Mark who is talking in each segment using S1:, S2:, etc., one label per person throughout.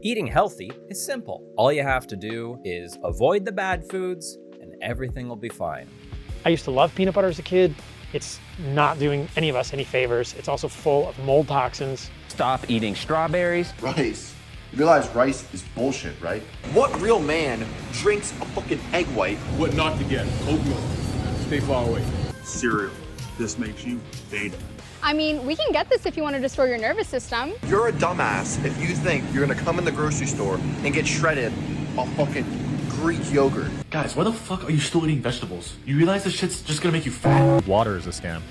S1: Eating healthy is simple. All you have to do is avoid the bad foods and everything will be fine.
S2: I used to love peanut butter as a kid. It's not doing any of us any favors. It's also full of mold toxins.
S3: Stop eating strawberries.
S4: Rice. You realize rice is bullshit, right?
S5: What real man drinks a fucking egg white?
S6: What not to get? Oatmeal. Stay far away.
S7: Cereal. This makes you beta.
S8: I mean, we can get this if you want to destroy your nervous system.
S5: You're a dumbass if you think you're gonna come in the grocery store and get shredded on fucking Greek yogurt.
S9: Guys, why the fuck are you still eating vegetables? You realize this shit's just gonna make you fat?
S10: Water is a scam.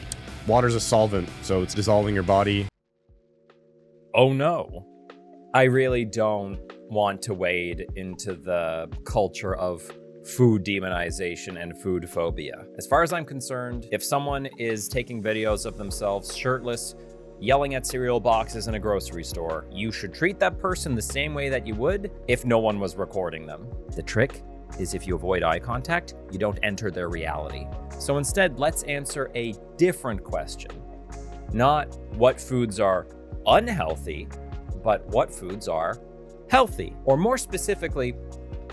S10: Water is a solvent, so it's dissolving your body.
S1: Oh no. I really don't want to wade into the culture of food demonization and food phobia. As far as I'm concerned, if someone is taking videos of themselves shirtless, yelling at cereal boxes in a grocery store, you should treat that person the same way that you would if no one was recording them. The trick is if you avoid eye contact, you don't enter their reality. So instead, let's answer a different question. Not what foods are unhealthy, but what foods are healthy. Or more specifically,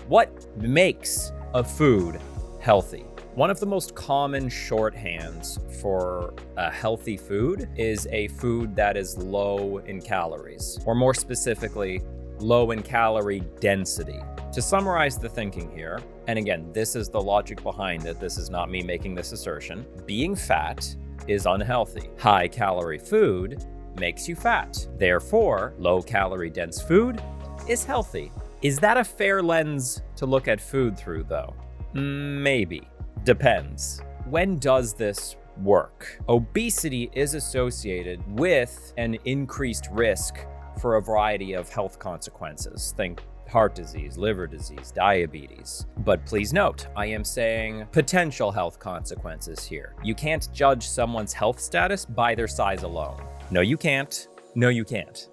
S1: what makes a food healthy? One of the most common shorthands for a healthy food is a food that is low in calories, or more specifically, low in calorie density. To summarize the thinking here, and again, this is the logic behind it, this is not me making this assertion, being fat is unhealthy. High calorie food makes you fat. Therefore, low calorie dense food is healthy. Is that a fair lens to look at food through though? Maybe. Depends. When does this work? Obesity is associated with an increased risk for a variety of health consequences. Think heart disease, liver disease, diabetes. But please note, I am saying potential health consequences here. You can't judge someone's health status by their size alone. No, you can't. No, you can't.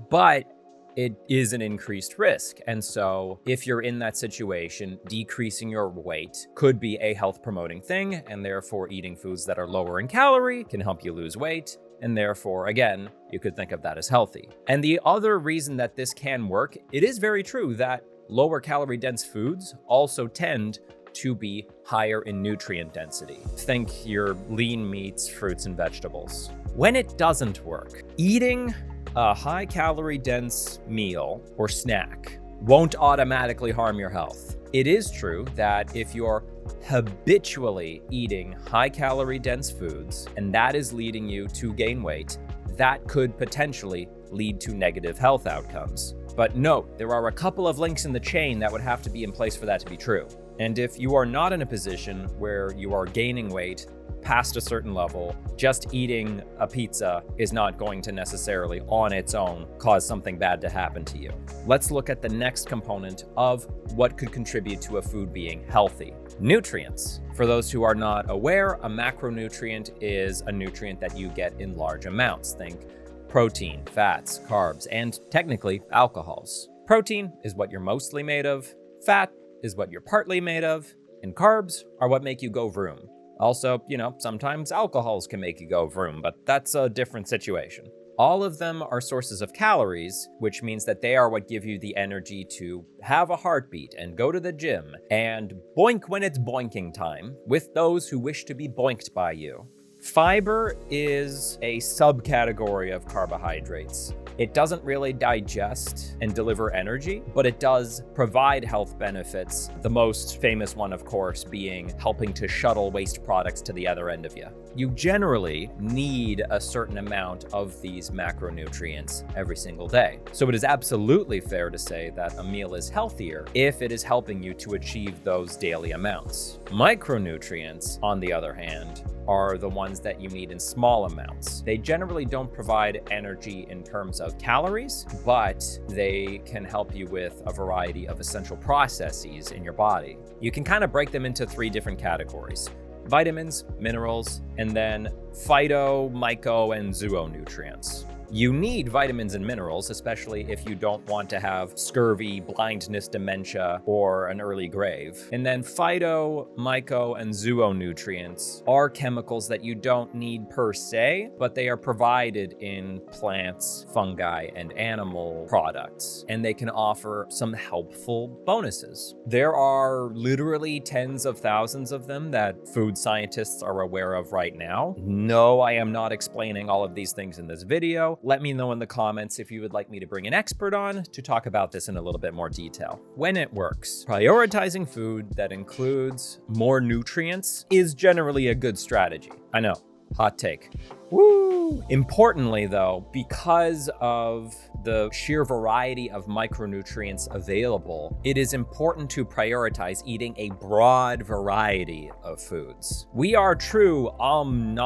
S1: But it is an increased risk. And so if you're in that situation, decreasing your weight could be a health promoting thing, and therefore eating foods that are lower in calorie can help you lose weight. And therefore, again, you could think of that as healthy. And the other reason that this can work, it is very true that lower calorie dense foods also tend to be higher in nutrient density. Think your lean meats, fruits, and vegetables. When it doesn't work, eating a high calorie dense meal or snack won't automatically harm your health. It is true that if you're habitually eating high calorie dense foods and that is leading you to gain weight, that could potentially lead to negative health outcomes. But note, there are a couple of links in the chain that would have to be in place for that to be true. And if you are not in a position where you are gaining weight past a certain level, just eating a pizza is not going to necessarily on its own cause something bad to happen to you. Let's look at the next component of what could contribute to a food being healthy. Nutrients. For those who are not aware, a macronutrient is a nutrient that you get in large amounts. Think protein, fats, carbs, and technically alcohols. Protein is what you're mostly made of, fat is what you're partly made of, and carbs are what make you go vroom. Also, sometimes alcohols can make you go vroom, but that's a different situation. All of them are sources of calories, which means that they are what give you the energy to have a heartbeat and go to the gym and boink when it's boinking time with those who wish to be boinked by you. Fiber is a subcategory of carbohydrates. It doesn't really digest and deliver energy, but it does provide health benefits. The most famous one, of course, being helping to shuttle waste products to the other end of you. You generally need a certain amount of these macronutrients every single day. So it is absolutely fair to say that a meal is healthier if it is helping you to achieve those daily amounts. Micronutrients, on the other hand, are the ones that you need in small amounts. They generally don't provide energy in terms of calories, but they can help you with a variety of essential processes in your body. You can kind of break them into three different categories: vitamins, minerals, and then phyto, myco, and zoonutrients. You need vitamins and minerals, especially if you don't want to have scurvy, blindness, dementia, or an early grave. And then phyto, myco, and zoonutrients are chemicals that you don't need per se, but they are provided in plants, fungi, and animal products, and they can offer some helpful bonuses. There are literally tens of thousands of them that food scientists are aware of right now. No, I am not explaining all of these things in this video. Let me know in the comments if you would like me to bring an expert on to talk about this in a little bit more detail. When it works, prioritizing food that includes more nutrients is generally a good strategy. I know, hot take. Woo! Importantly though, because of the sheer variety of micronutrients available, it is important to prioritize eating a broad variety of foods. We are true omnivores.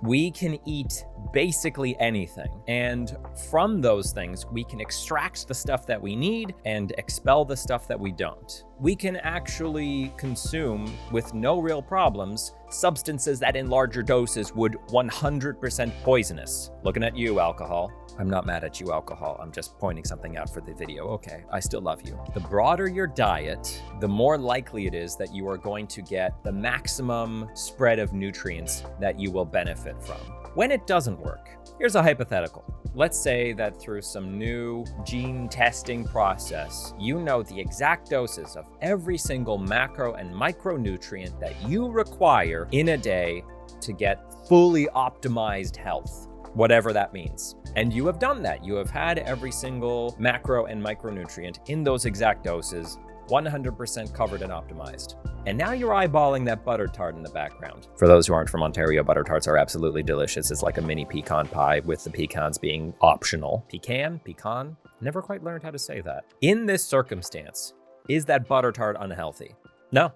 S1: We can eat basically anything, and from those things, we can extract the stuff that we need and expel the stuff that we don't. We can actually consume, with no real problems, substances that in larger doses would 100% poisonous. Looking at you, alcohol. I'm not mad at you, alcohol. I'm just pointing something out for the video. Okay, I still love you. The broader your diet, the more likely it is that you are going to get the maximum spread of nutrients that you will benefit from. When it doesn't work, here's a hypothetical. Let's say that through some new gene testing process, you know the exact doses of every single macro and micronutrient that you require in a day to get fully optimized health, whatever that means. And you have done that. You have had every single macro and micronutrient in those exact doses, 100% covered and optimized. And now you're eyeballing that butter tart in the background. For those who aren't from Ontario, butter tarts are absolutely delicious. It's like a mini pecan pie with the pecans being optional. Pecan? Never quite learned how to say that. In this circumstance, is that butter tart unhealthy? No.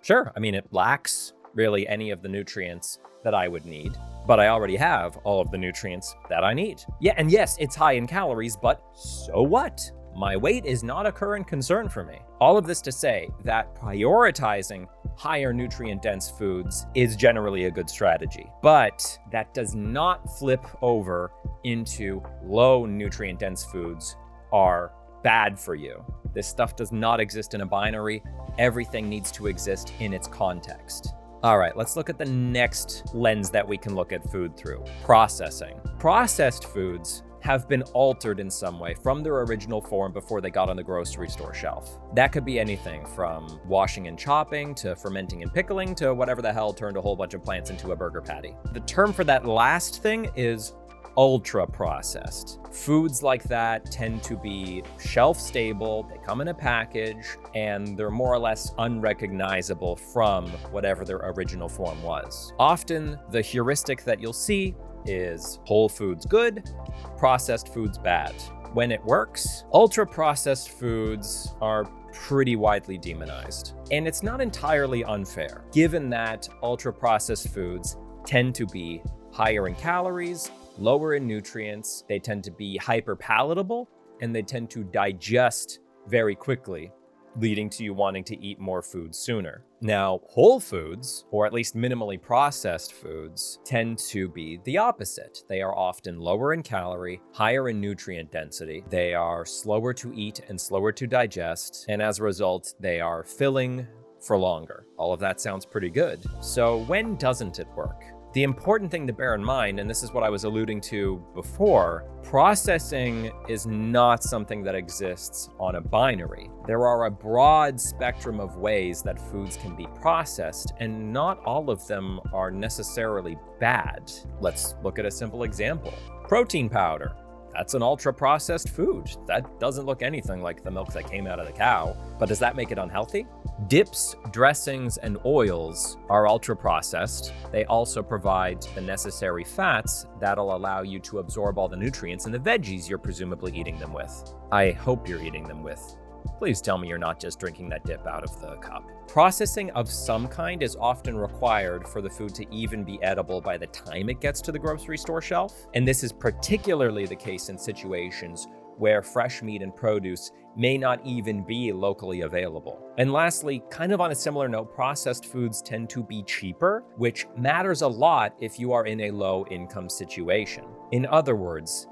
S1: Sure, I mean, it lacks really any of the nutrients that I would need, but I already have all of the nutrients that I need. Yeah, and yes, it's high in calories, but so what? My weight is not a current concern for me. All of this to say that prioritizing higher nutrient-dense foods is generally a good strategy, but that does not flip over into low nutrient-dense foods are bad for you. This stuff does not exist in a binary. Everything needs to exist in its context. All right, let's look at the next lens that we can look at food through: processing. Processed foods have been altered in some way from their original form before they got on the grocery store shelf. That could be anything from washing and chopping to fermenting and pickling to whatever the hell turned a whole bunch of plants into a burger patty. The term for that last thing is ultra processed. Foods like that tend to be shelf stable, they come in a package, and they're more or less unrecognizable from whatever their original form was. Often the heuristic that you'll see is whole foods good, processed foods bad. When it works, ultra processed foods are pretty widely demonized. And it's not entirely unfair, given that ultra processed foods tend to be higher in calories, lower in nutrients, they tend to be hyper palatable, and they tend to digest very quickly, leading to you wanting to eat more food sooner. Now, whole foods, or at least minimally processed foods, tend to be the opposite. They are often lower in calorie, higher in nutrient density. They are slower to eat and slower to digest, and as a result, they are filling for longer. All of that sounds pretty good. So when doesn't it work? The important thing to bear in mind, and this is what I was alluding to before, processing is not something that exists on a binary. There are a broad spectrum of ways that foods can be processed, and not all of them are necessarily bad. Let's look at a simple example. Protein powder. That's an ultra-processed food. That doesn't look anything like the milk that came out of the cow, but does that make it unhealthy? Dips, dressings, and oils are ultra-processed. They also provide the necessary fats that'll allow you to absorb all the nutrients in the veggies you're presumably eating them with. I hope you're eating them with. Please tell me you're not just drinking that dip out of the cup. Processing of some kind is often required for the food to even be edible by the time it gets to the grocery store shelf. And this is particularly the case in situations where fresh meat and produce may not even be locally available. And lastly, kind of on a similar note, processed foods tend to be cheaper, which matters a lot if you are in a low-income situation. In other words,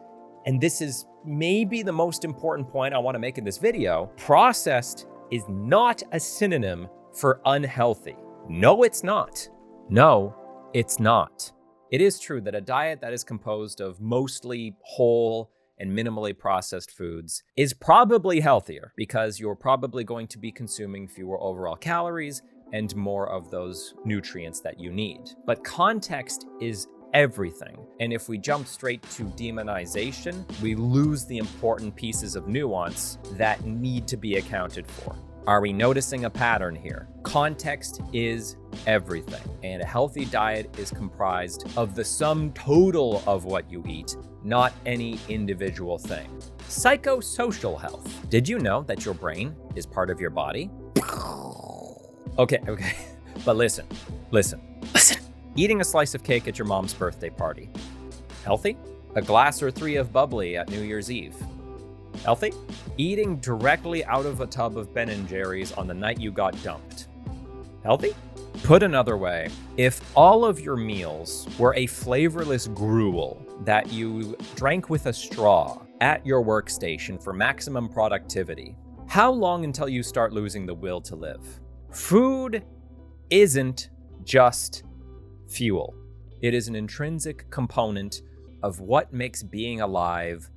S1: and this is maybe the most important point I want to make in this video, processed is not a synonym for unhealthy. No, it's not. No, it's not. It is true that a diet that is composed of mostly whole and minimally processed foods is probably healthier because you're probably going to be consuming fewer overall calories and more of those nutrients that you need. But context is everything. And if we jump straight to demonization, we lose the important pieces of nuance that need to be accounted for. Are we noticing a pattern here? Context is everything, and a healthy diet is comprised of the sum total of what you eat, not any individual thing. Psychosocial health. Did you know that your brain is part of your body? Okay, but listen. Eating a slice of cake at your mom's birthday party. Healthy? A glass or 3 of bubbly at New Year's Eve. Healthy? Eating directly out of a tub of Ben & Jerry's on the night you got dumped. Healthy? Put another way, if all of your meals were a flavorless gruel that you drank with a straw at your workstation for maximum productivity, how long until you start losing the will to live? Food isn't just fuel. It is an intrinsic component of what makes being alive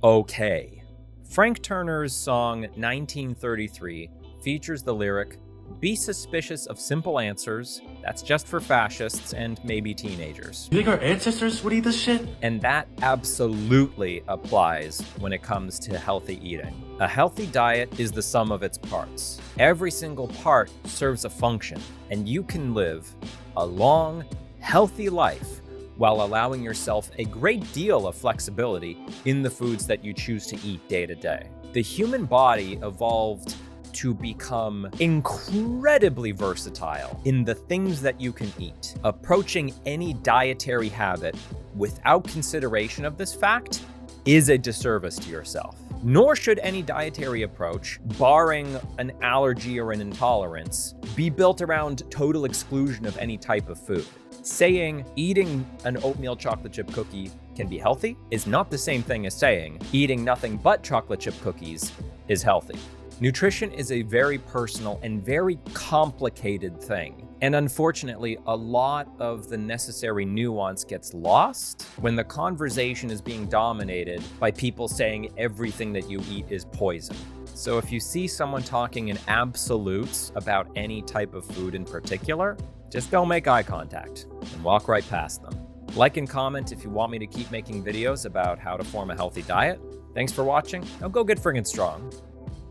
S1: okay. Frank Turner's song 1933 features the lyric, "Be suspicious of simple answers, that's just for fascists and maybe teenagers."
S9: You think our ancestors would eat this shit?
S1: And that absolutely applies when it comes to healthy eating. A healthy diet is the sum of its parts. Every single part serves a function, and you can live a long, healthy life while allowing yourself a great deal of flexibility in the foods that you choose to eat day to day. The human body evolved to become incredibly versatile in the things that you can eat. Approaching any dietary habit without consideration of this fact is a disservice to yourself. Nor should any dietary approach, barring an allergy or an intolerance, be built around total exclusion of any type of food. Saying eating an oatmeal chocolate chip cookie can be healthy is not the same thing as saying eating nothing but chocolate chip cookies is healthy. Nutrition is a very personal and very complicated thing. And unfortunately, a lot of the necessary nuance gets lost when the conversation is being dominated by people saying everything that you eat is poison. So if you see someone talking in absolutes about any type of food in particular, just don't make eye contact and walk right past them. Like and comment if you want me to keep making videos about how to form a healthy diet. Thanks for watching. Now go get friggin' strong.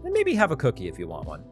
S1: And maybe have a cookie if you want one.